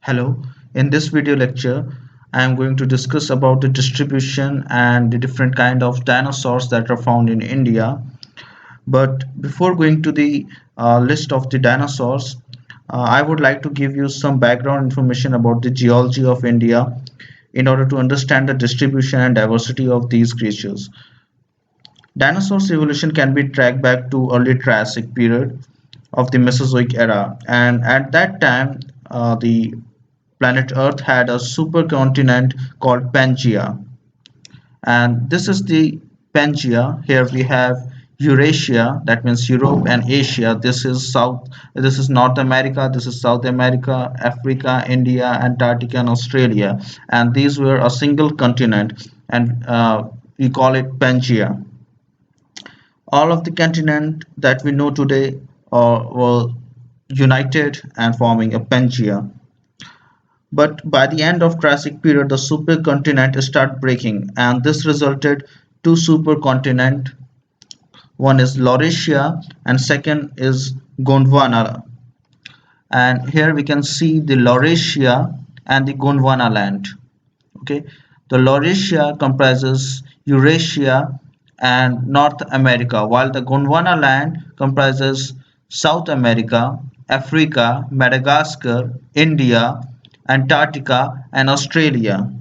Hello, in this video lecture, I am going to discuss about the distribution and the different kind of dinosaurs that are found in India. But before going to the list of the dinosaurs, I would like to give you some background information about the geology of India in order to understand the distribution and diversity of these creatures. Dinosaurs evolution can be tracked back to early Triassic period of the Mesozoic era, and at that time, the planet Earth had a supercontinent called Pangaea, and this is the Pangaea. Here we have Eurasia, that means Europe and Asia. This is North America, this is South America, Africa, India, Antarctica, and Australia. And these were a single continent, and we call it Pangaea. All of the continent that we know today were united and forming a Pangaea. But by the end of Triassic period, the supercontinent started breaking, and this resulted two supercontinent. One is Laurasia, and second is Gondwana. And here we can see the Laurasia and the Gondwana land. Okay, the Laurasia comprises Eurasia and North America, while the Gondwana land comprises South America, Africa, Madagascar, India, Antarctica, and Australia.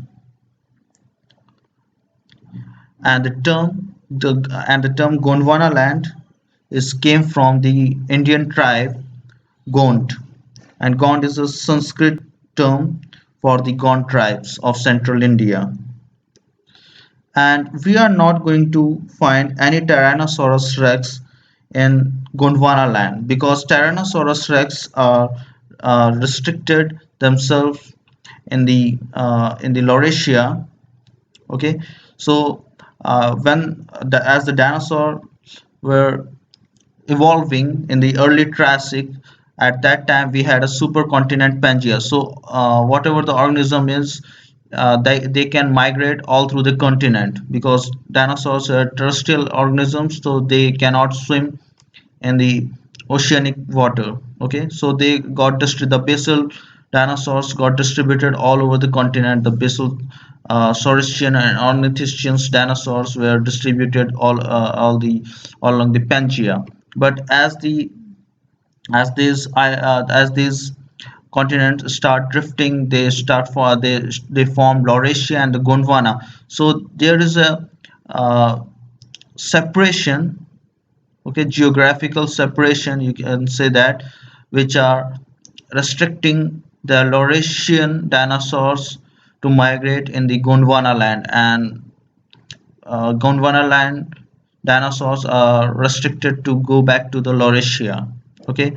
And the term Gondwana land is came from the Indian tribe Gond, and Gond is a Sanskrit term for the Gond tribes of central India. And we are not going to find any Tyrannosaurus rex in Gondwana land because Tyrannosaurus rex are restricted themselves in the Laurasia. Okay, so as the dinosaur were evolving in the early Triassic, at that time we had a supercontinent Pangaea. So whatever the organism is, they can migrate all through the continent because dinosaurs are terrestrial organisms, so they cannot swim in the oceanic water. Okay, so the basal dinosaurs got distributed all over the continent. The basal Sauristian and Ornithischian dinosaurs were distributed all along the Pangaea. But as these continents start drifting, they form Laurasia and the Gondwana. So there is a separation, okay, geographical separation, you can say that, which are restricting the Laurasian dinosaurs to migrate in the Gondwana land, and Gondwana land dinosaurs are restricted to go back to the Laurasia. Okay,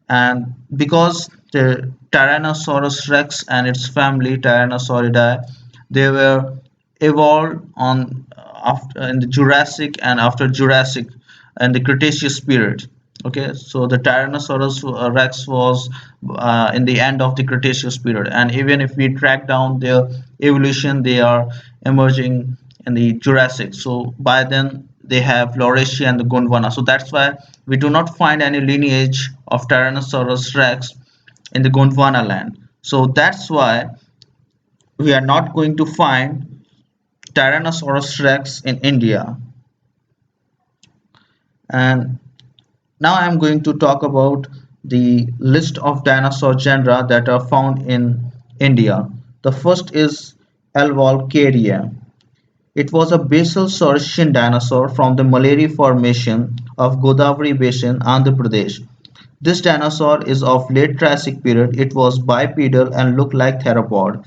and because the Tyrannosaurus rex and its family Tyrannosauridae, they were evolved on after in the Jurassic and after Jurassic and the Cretaceous period. Okay, so the Tyrannosaurus rex was in the end of the Cretaceous period, and even if we track down their evolution, they are emerging in the Jurassic. So by then they have Laurasia and the Gondwana. So that's why we do not find any lineage of Tyrannosaurus rex in the Gondwana land. So that's why we are not going to find Tyrannosaurus rex in India. And now I am going to talk about the list of dinosaur genera that are found in India. The first is Alvalcaria. It was a basal Sauristian dinosaur from the Malari Formation of Godavari Basin, Andhra Pradesh. This dinosaur is of late Triassic period. It was bipedal and looked like theropod.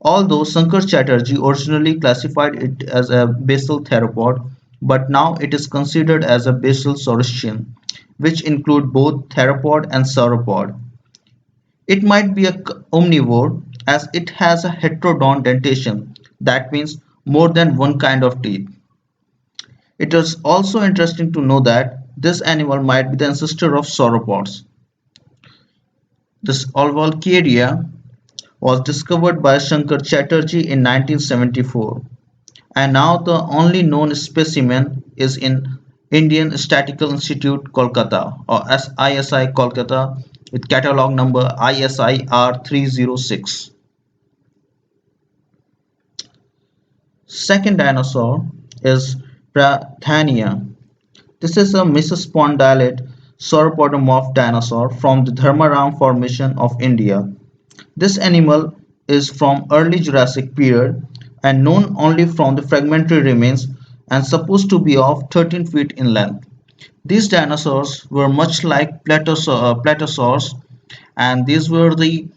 Although Sankar Chatterjee originally classified it as a basal theropod, but now it is considered as a basal Sauristian, which include both theropod and sauropod. It might be a omnivore as it has a heterodont dentation, that means more than one kind of teeth. It is also interesting to know that this animal might be the ancestor of sauropods. This Olvalcaria was discovered by Shankar Chatterjee in 1974, and now the only known specimen is in Indian Statistical Institute Kolkata or ISI Kolkata, with catalog number ISIR 306. Second dinosaur is Brathania. This is a mesospondylid sauropodomorph dinosaur from the Dharmaram Formation of India. This animal is from early Jurassic period and known only from the fragmentary remains and supposed to be of 13 feet in length. These dinosaurs were much like plateosaurs, and these were the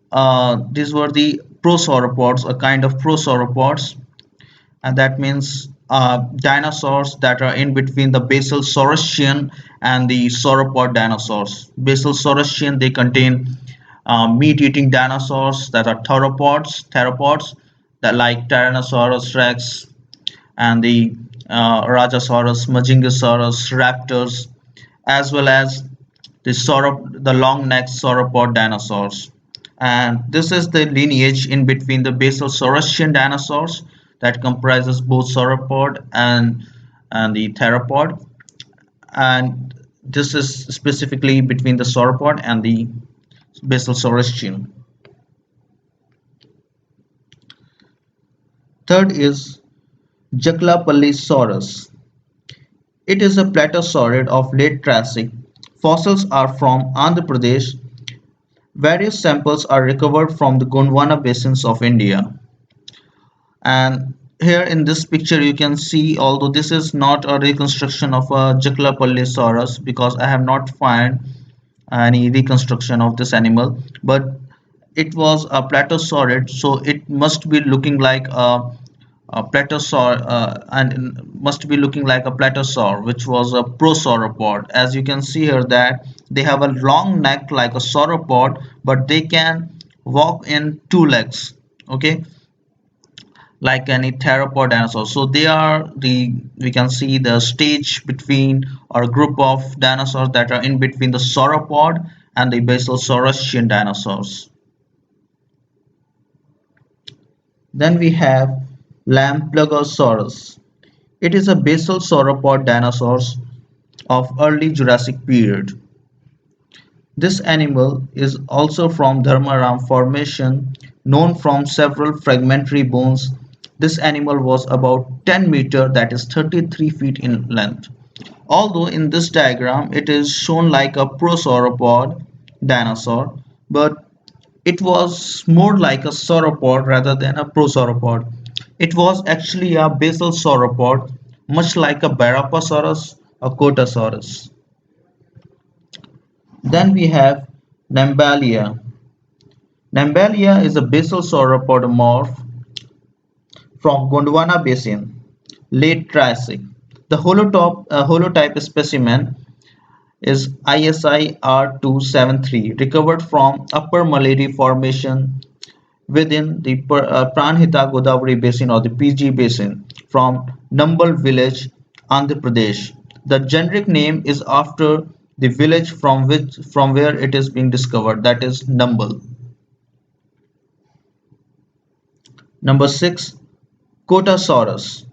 prosauropods, a kind of prosauropods, and that means dinosaurs that are in between the basal Saurischian and the sauropod dinosaurs. Basal Saurischian, they contain meat-eating dinosaurs that are theropods that like Tyrannosaurus rex and the Rajasaurus, Majungasaurus, raptors, as well as the long-necked sauropod dinosaurs. And this is the lineage in between the basal Saurischian dinosaurs that comprises both sauropod and the theropod, and this is specifically between the sauropod and the basal Saurischian. Third is Jaclapallisaurus. It is a plateosaurid of late Triassic. Fossils are from Andhra Pradesh. Various samples are recovered from the Gondwana basins of India. And here in this picture you can see, although this is not a reconstruction of a Jaclapallisaurus because I have not found any reconstruction of this animal, but it was a plateosaurid, so it must be looking like a platosaur, and must be looking like a platosaur, which was a prosauropod. As you can see here that they have a long neck like a sauropod, but they can walk in two legs, okay, like any theropod dinosaur. So they are we can see the stage between, or group of dinosaurs that are in between the sauropod and the basal Saurischian dinosaurs. Then we have Lamplugausaurus. It is a basal sauropod dinosaur of early Jurassic period. This animal is also from Dharmaram Formation, known from several fragmentary bones. This animal was about 10 meter, that is 33 feet in length. Although in this diagram it is shown like a prosauropod dinosaur, but it was more like a sauropod rather than a prosauropod. It was actually a basal sauropod, much like a Barapasaurus or Cotasaurus. Then we have Nambalia. Nambalia is a basal sauropodomorph from Gondwana Basin, late Triassic. The holotype specimen is ISI R273, recovered from Upper Malari Formation within the Pranhita Godavari Basin or the PG Basin from Numbal village, Andhra Pradesh. The generic name is after the village from where it is being discovered, that is Numbal. Number 6, Cotasaurus.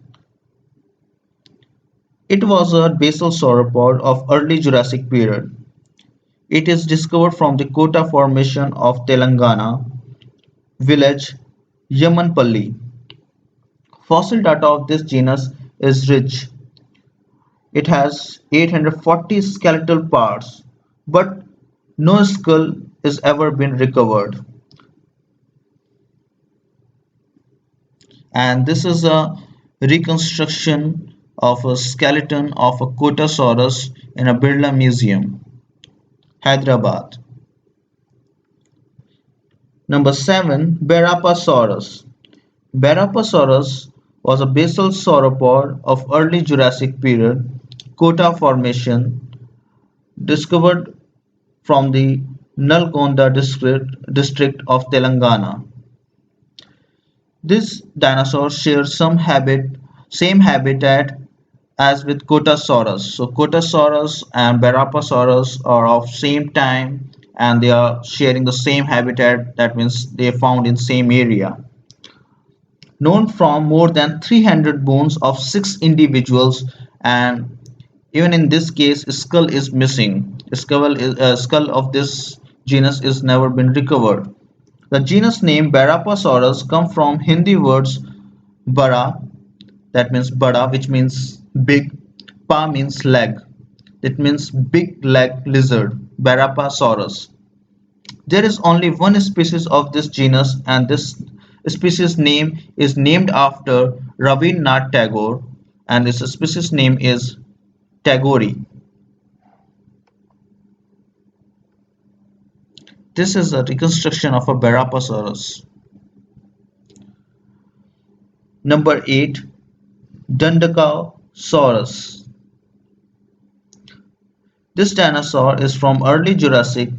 It was a basal sauropod of early Jurassic period. It is discovered from the Kota Formation of Telangana village Yamanpalli. Fossil data of this genus is rich. It has 840 skeletal parts, but no skull is ever been recovered. And this is a reconstruction of a skeleton of a Cotasaurus in a Birla Museum, Hyderabad. Number 7, Barapasaurus. Barapasaurus was a basal sauropod of early Jurassic period, Kota Formation, discovered from the Nalgonda district of Telangana. This dinosaur shares same habitat as with Cotasaurus. So Cotasaurus and Barapasaurus are of same time and they are sharing the same habitat, that means they are found in same area. Known from more than 300 bones of 6 individuals, and even in this case skull is missing. Skull of this genus is never been recovered. The genus name Barapasaurus come from Hindi words bara, that means bada, which means big, pa means leg, that means big leg lizard, Barapasaurus. There is only one species of this genus, and this species name is named after Rabindranath Tagore, and this species name is Tagore. This is a reconstruction of a Barapasaurus. Number 8. Dundakasaurus. This dinosaur is from early Jurassic.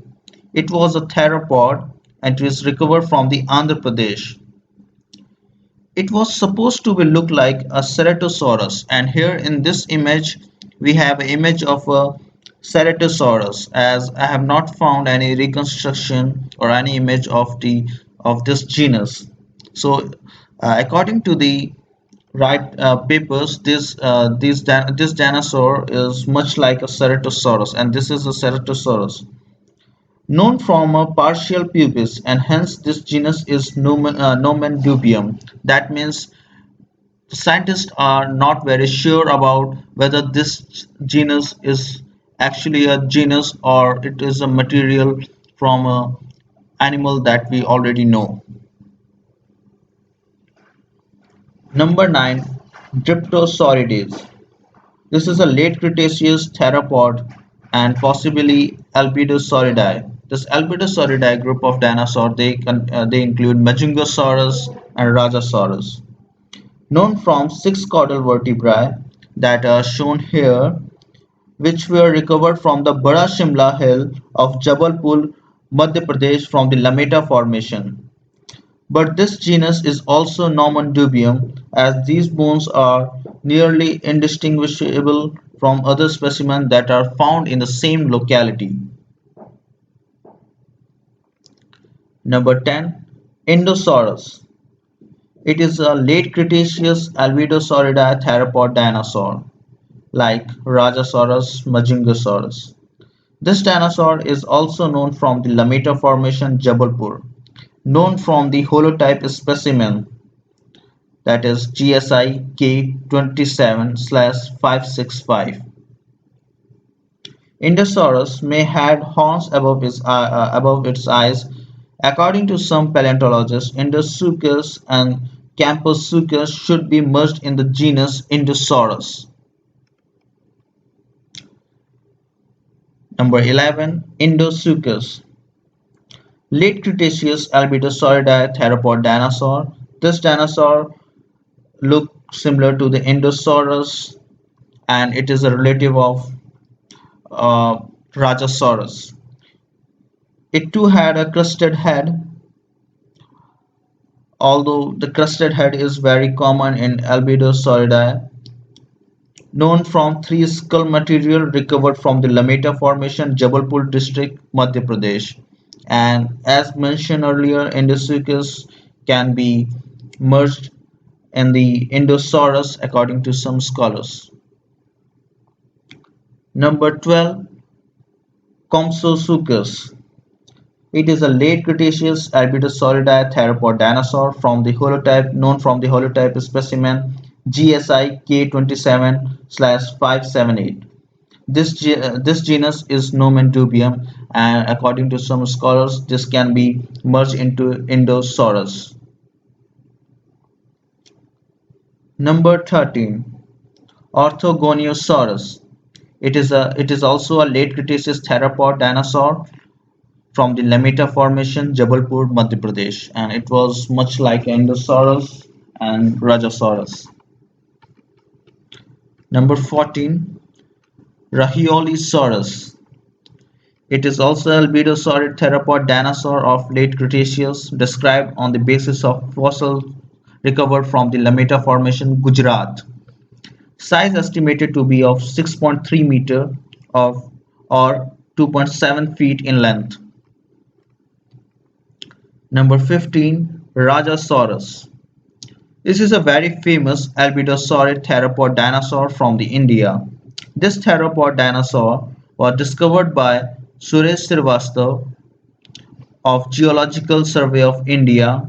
It was a theropod and it was recovered from the Andhra Pradesh. It was supposed to be look like a Ceratosaurus, and here in this image we have an image of a Ceratosaurus, as I have not found any reconstruction or any image of this genus. So according to the right papers, this dinosaur is much like a Ceratosaurus, and this is a Ceratosaurus known from a partial pubis, and hence this genus is nomen dubium. That means scientists are not very sure about whether this genus is actually a genus or it is a material from a animal that we already know. Number 9. Dryptosauridae. This is a late Cretaceous theropod and possibly Albedosauridae. This Albedosauridae group of dinosaurs they include Majungasaurus and Rajasaurus. Known from six caudal vertebrae that are shown here, which were recovered from the Bada Shimla hill of Jabalpur, Madhya Pradesh from the Lameta formation. But this genus is also nomen dubium, as these bones are nearly indistinguishable from other specimens that are found in the same locality. Number 10. Indosaurus. It is a late Cretaceous Albedosauridae theropod dinosaur, like Rajasaurus, Majungasaurus. This dinosaur is also known from the Lameta Formation, Jabalpur, known from the holotype specimen, that is GSI K27/565. Indosaurus may had horns above its eyes. According to some paleontologists, Indosuchus and Camposuchus should be merged in the genus Indosaurus. Number 11. Indosuchus. Late Cretaceous Albedosauridae theropod dinosaur. This dinosaur looked similar to the Indosaurus, and it is a relative of uh, Rajasaurus. It too had a crested head, although the crested head is very common in Albedosauridae, known from three skull material recovered from the Lameta Formation, Jabalpur district, Madhya Pradesh. And as mentioned earlier, Indosuchus can be merged in the Indosaurus according to some scholars. Number 12. Compsognathus. It is a late Cretaceous Albedosauridae theropod dinosaur from the holotype known from the holotype specimen GSI K27/578. This genus is nomen dubium, and according to some scholars, this can be merged into Indosaurus. Number 13. Orthogoniosaurus. It is also a late Cretaceous theropod dinosaur from the Lameta Formation, Jabalpur, Madhya Pradesh, and it was much like Indosaurus and Rajasaurus. Number 14. Brachiosaurus. It is also a albedosaurid theropod dinosaur of late Cretaceous, described on the basis of fossils recovered from the Lameta Formation, Gujarat. Size estimated to be of 6.3 meter of or 2.7 feet in length. Number 15. Rajasaurus. This is a very famous albedosaurid theropod dinosaur from the India. This theropod dinosaur was discovered by Suresh Srivastava of Geological Survey of India,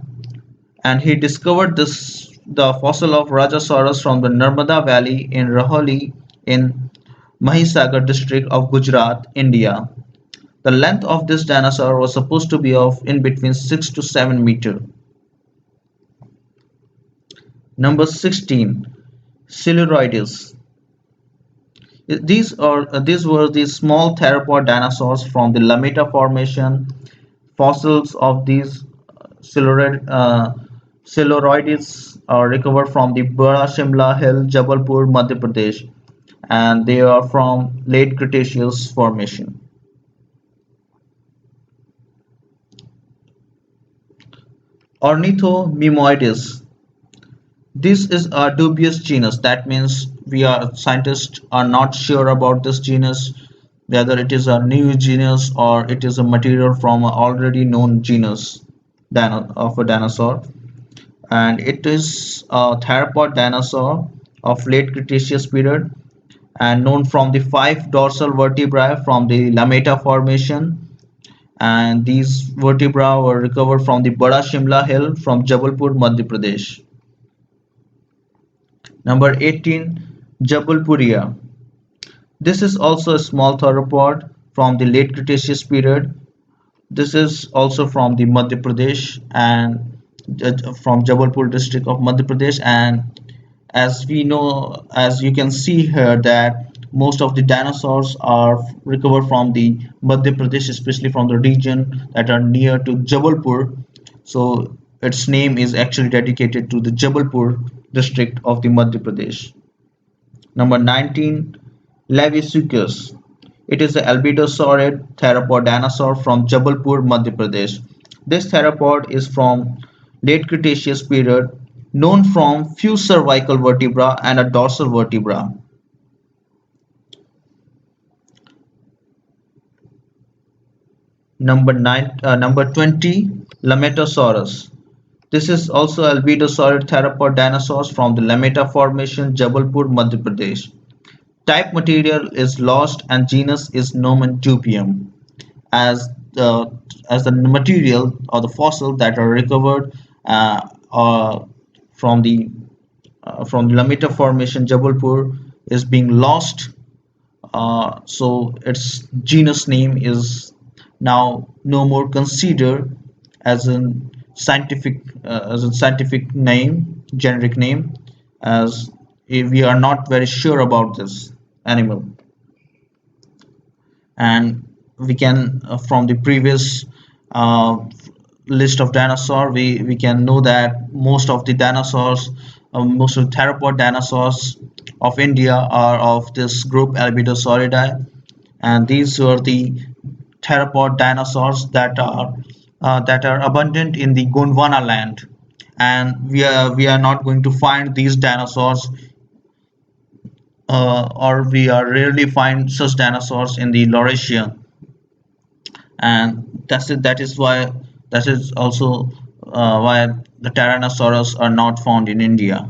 and he discovered the fossil of Rajasaurus from the Narmada Valley in Raholi in Mahisagar district of Gujarat, India. The length of this dinosaur was supposed to be of in between 6 to 7 meter. Number 16. Coeluroides. These were the small theropod dinosaurs from the Lameta Formation. Fossils of these coeluroides are recovered from the Bada Shimla Hill, Jabalpur, Madhya Pradesh, and they are from late Cretaceous formation. Ornithomimoides. This is a dubious genus. That means we are scientists are not sure about this genus, whether it is a new genus or it is a material from an already known genus of a dinosaur. And it is a theropod dinosaur of late Cretaceous period and known from the five dorsal vertebrae from the Lameta Formation. And these vertebrae were recovered from the Bada Shimla Hill from Jabalpur, Madhya Pradesh. Number 18. Jabalpuria. This is also a small theropod from the late Cretaceous period. This is also from the Madhya Pradesh and from Jabalpur district of Madhya Pradesh. And as we know, as you can see here, that most of the dinosaurs are recovered from the Madhya Pradesh, especially from the region that are near to Jabalpur. So its name is actually dedicated to the Jabalpur district of the Madhya Pradesh. Number 19. Leviasuchus. It is a albidosaurid theropod dinosaur from Jabalpur, Madhya Pradesh. This theropod is from late Cretaceous period, known from few cervical vertebra and a dorsal vertebra. Number 20. Lametosaurus. This is also albidosaurid theropod dinosaurs from the Lameta Formation, Jabalpur, Madhya Pradesh. Type material is lost and genus is nomen dubium, as the as the material or the fossil that are recovered from the Lameta Formation, Jabalpur, is being lost. So its genus name is now no more considered as a scientific name, generic name, as we are not very sure about this animal. And we can from the previous uh, list of dinosaur, we can know that most of the dinosaurs, most of the theropod dinosaurs of India are of this group Albidosauridae, and these were the theropod dinosaurs that are abundant in the Gondwana land, and we are not going to find these dinosaurs, or we are rarely find such dinosaurs in the Laurasia, and that is why that is also why the Tyrannosaurus are not found in India.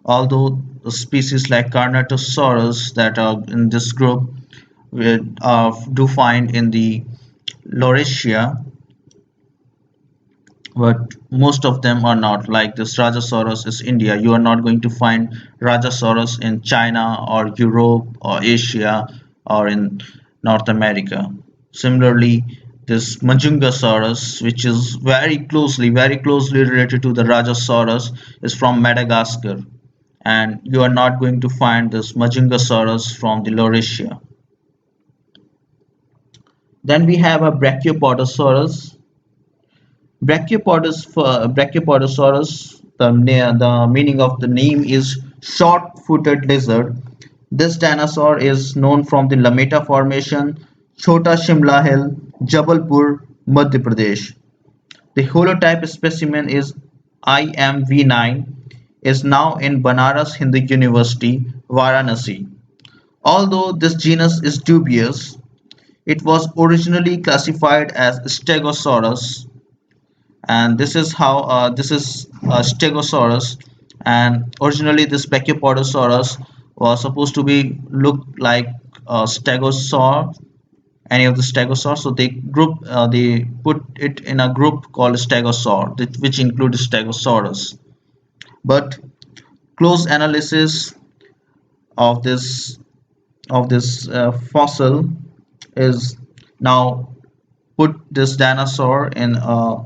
Although the species like Carnotaurus that are in this group we do find in the Laurasia, but most of them are not. Like this Rajasaurus is India. You are not going to find Rajasaurus in China or Europe or Asia or in North America. Similarly, this Majungasaurus, which is very closely related to the Rajasaurus, is from Madagascar, and you are not going to find this Majungasaurus from the Laurasia. Then we have a Brachiopodosaurus. Brachiopodosaurus, the meaning of the name is short-footed lizard. This dinosaur is known from the Lameta Formation, Chota Shimla Hill, Jabalpur, Madhya Pradesh. The holotype specimen is IMV9, is now in Banaras Hindu University, Varanasi. Although this genus is dubious, it was originally classified as Stegosaurus, and this is how this is Stegosaurus, and originally this Brachiopodosaurus was supposed to be look like a stegosaur, any of the stegosaurs, so they put it in a group called stegosaur, which includes stegosaurus. But close analysis of this fossil is now put this dinosaur in a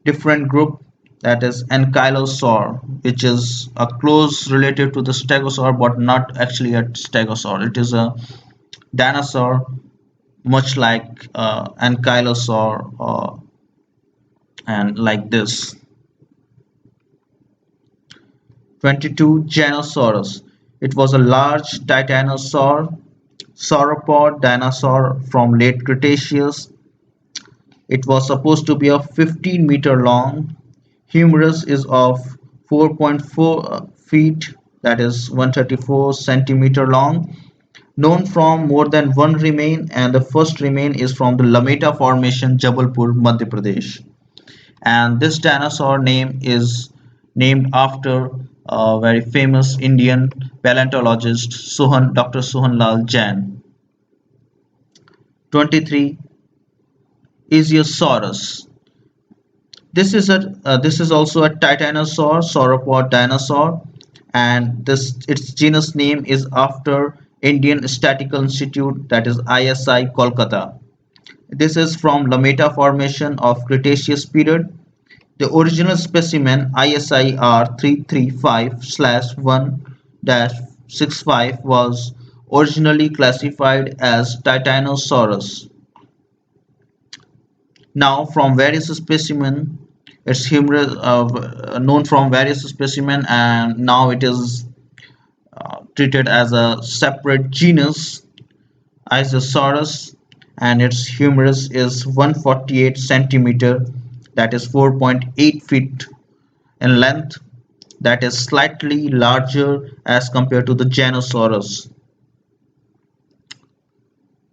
different group, that is ankylosaur, which is a close relative to the stegosaur but not actually a stegosaur. It is a dinosaur much like ankylosaur, and like this. 22. Genosaurus. It was a large titanosaur sauropod dinosaur from late Cretaceous. It was supposed to be a 15-meter long. Humerus is of 4.4 feet, that is 134 centimeter long. Known from more than one remain, and the first remain is from the Lameta Formation, Jabalpur, Madhya Pradesh. And this dinosaur name is named after a very famous Indian paleontologist, Dr. Sohan Lal Jain. 23. Ichthyosaurus. This is also a titanosaur, sauropod dinosaur, and this its genus name is after Indian Statistical Institute, that is ISI, Kolkata. This is from Lameta Formation of Cretaceous period. The original specimen ISIR 335/1-65 was originally classified as Titanosaurus. Now, from various specimen, it's humerus, known from various specimen, and now it is treated as a separate genus, Ichthyosaurus, and its humerus is 148 centimeter, that is 4.8 feet in length, that is slightly larger as compared to the Genosaurus.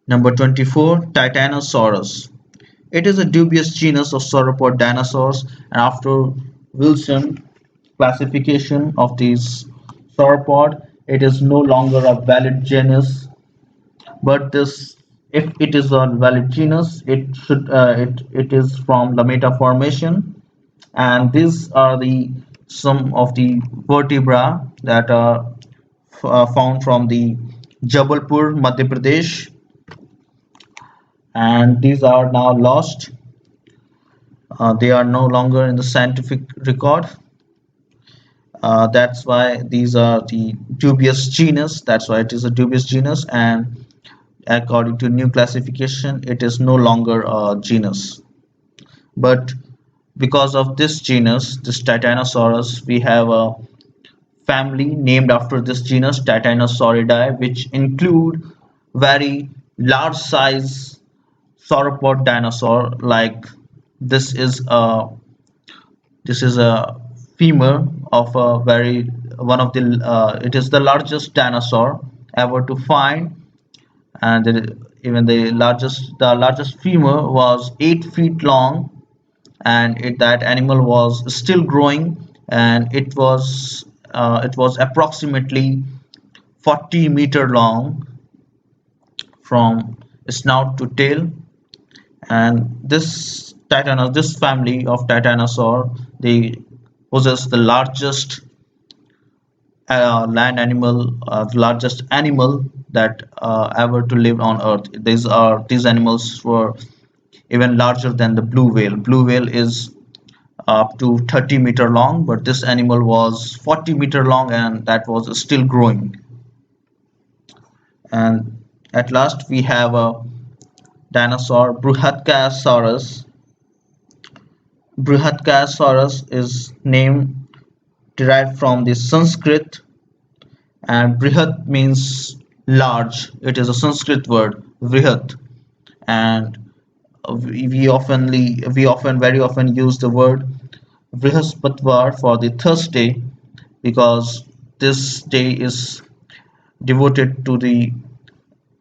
Number 24. Titanosaurus. It is a dubious genus of sauropod dinosaurs, and after Wilson classification of these sauropod, it is no longer a valid genus. But this, if it is a valid genus, it is from Lameta Formation, and these are the some of the vertebra that are found from the Jabalpur, Madhya Pradesh, and these are now lost. They are no longer in the scientific record. That's why these are the dubious genus. That's why it is a dubious genus, and according to new classification, it is no longer a genus. But because of this genus, this Titanosaurus, we have a family named after this genus, Titanosauridae, which include very large size sauropod dinosaur. Like this is a femur of a very one of the it is the largest dinosaur ever to find, and even the largest femur was 8 feet long, and that animal was still growing, and it was approximately 40-meter long from snout to tail. And this family of titanosaur, they possess the largest land animal, largest animal that ever to live on earth. These animals were even larger than the blue whale. Blue whale is up to 30-meter long, but this animal was 40-meter long, and that was still growing. And at last we have a dinosaur, Bruhathkayosaurus. Bruhathkayosaurus is name derived from the Sanskrit, and Brihat means large. It is a Sanskrit word, Vrihat, and we often very often use the word Brihaspatwar for the Thursday, because this day is devoted to the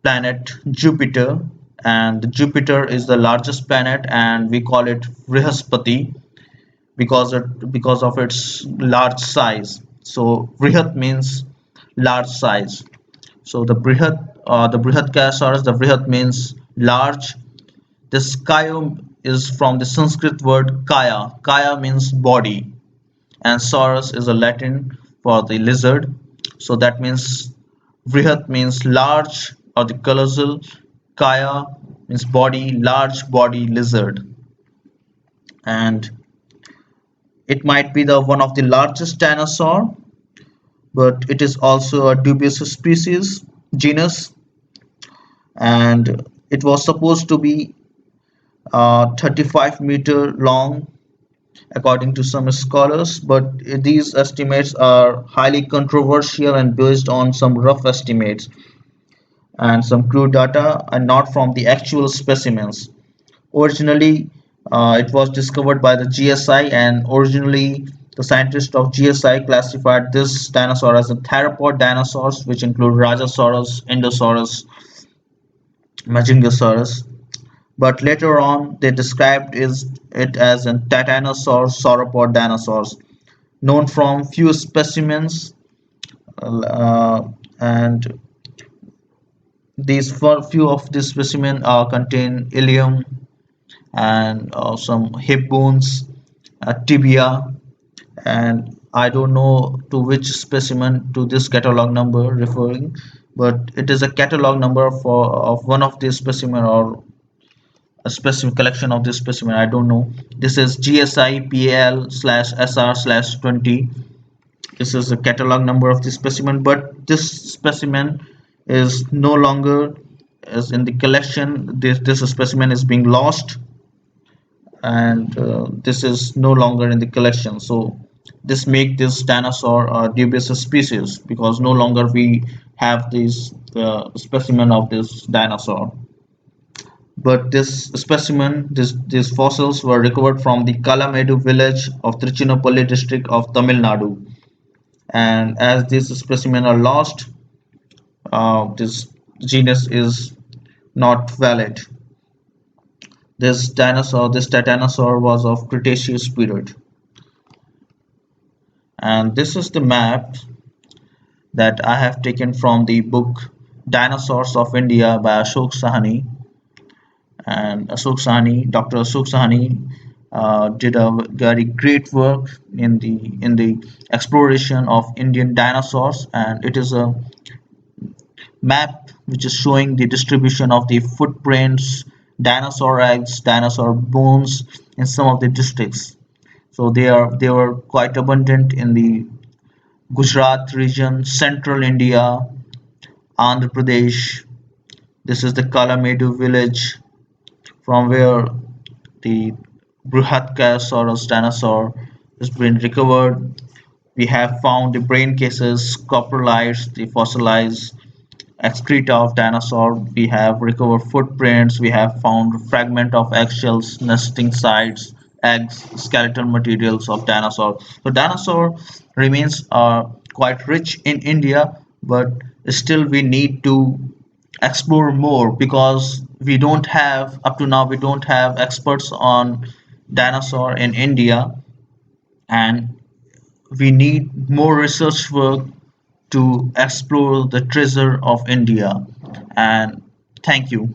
planet Jupiter, and Jupiter is the largest planet, and we call it Brihaspati because of its large size. So Brihat means large size. So the Brihat Brihatkayosaurus, the Brihat means large. This kayo is from the Sanskrit word kaya. Kaya means body, and saurus is a Latin for the lizard. So that means vrihat means large or the colossal. Kaya means body, large body lizard, and it might be the one of the largest dinosaur, but it is also a dubious species genus, and it was supposed to be 35-meter long according to some scholars, but these estimates are highly controversial and based on some rough estimates and some crude data and not from the actual specimens. Originally, it was discovered by the GSI, and originally the scientists of GSI classified this dinosaur as a theropod dinosaurs, which include Rajasaurus, Indosaurus, Majungasaurus. But later on, they described it as a Titanosaur sauropod dinosaurs, known from few specimens, and these few of these specimens contain ilium and some hip bones, tibia, and I don't know to which specimen to this catalog number referring, but it is a catalog number for of one of these specimen or a specific collection of this specimen. I don't know. This is GSI slash SR slash 20. This is the catalog number of this specimen, but this specimen is no longer as in the collection. This specimen is being lost, and this is no longer in the collection. So this make this dinosaur a dubious species because no longer we have this specimen of this dinosaur. But this specimen, these fossils were recovered from the Kalamedu village of Tiruchirappalli district of Tamil Nadu. And as these specimens are lost, this genus is not valid. This Titanosaur was of Cretaceous period. And this is the map that I have taken from the book Dinosaurs of India by Ashok Sahani. And Dr. Ashok Sahani did a very great work in the exploration of Indian dinosaurs, and it is a map which is showing the distribution of the footprints, dinosaur eggs, dinosaur bones in some of the districts. So they were quite abundant in the Gujarat region, central India, Andhra Pradesh. This is the Kalamedu village from where the Bruhathkayosaurus dinosaur has been recovered. We have found the brain cases, coprolites, the fossilized excreta of dinosaur. We have recovered footprints. We have found fragment of eggshells, nesting sites, eggs, skeletal materials of dinosaur. So dinosaur remains quite rich in India, but still we need to explore more because we don't have up to now we don't have experts on dinosaur in India, and we need more research work to explore the treasure of India. And thank you.